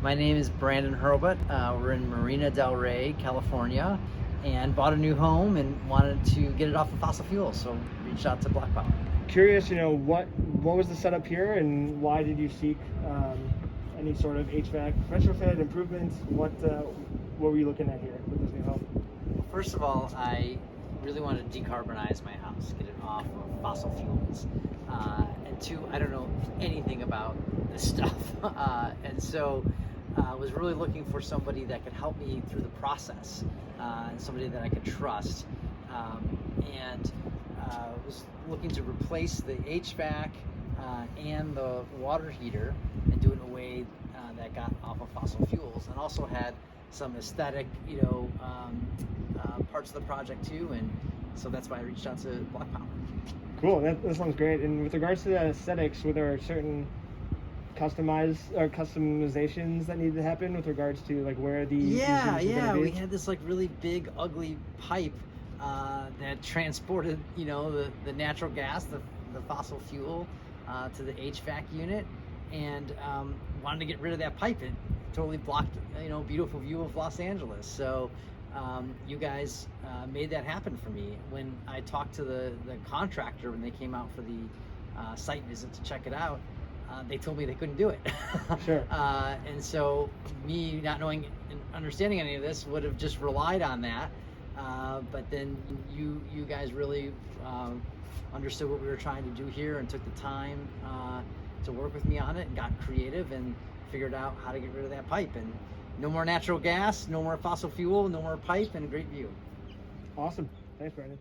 My name is Brandon Hurlbut. We're in Marina Del Rey, California, and bought a new home and wanted to get it off of fossil fuels, so reached out to BlocPower. Curious, what was the setup here, and why did you seek any sort of HVAC retrofit improvements? What were you looking at here with this new home? Well, first of all, I really wanted to decarbonize my house, get it off of fossil fuels. And two, I don't know anything about this stuff. And so I was really looking for somebody that could help me through the process, and somebody that I could trust. And was looking to replace the HVAC and the water heater and do it in a way that got off of fossil fuels, and also had some aesthetic, parts of the project too. And so that's why I reached out to BlocPower. Cool, that sounds great. And with regards to the aesthetics, were there certain customizations that needed to happen with regards to like where these We be? had this like really big ugly pipe that transported the natural gas, the fossil fuel, to the HVAC unit, and wanted to get rid of that pipe. It totally blocked beautiful view of Los Angeles. So you guys made that happen for me. When I talked to the contractor when they came out for the site visit to check it out, they told me they couldn't do it. Sure. And so me not knowing and understanding any of this would have just relied on that. But then you guys really understood what we were trying to do here and took the time to work with me on it and got creative and figured out how to get rid of that pipe. And no more natural gas, no more fossil fuel, no more pipe, and a great view. Awesome. Thanks, Brandon.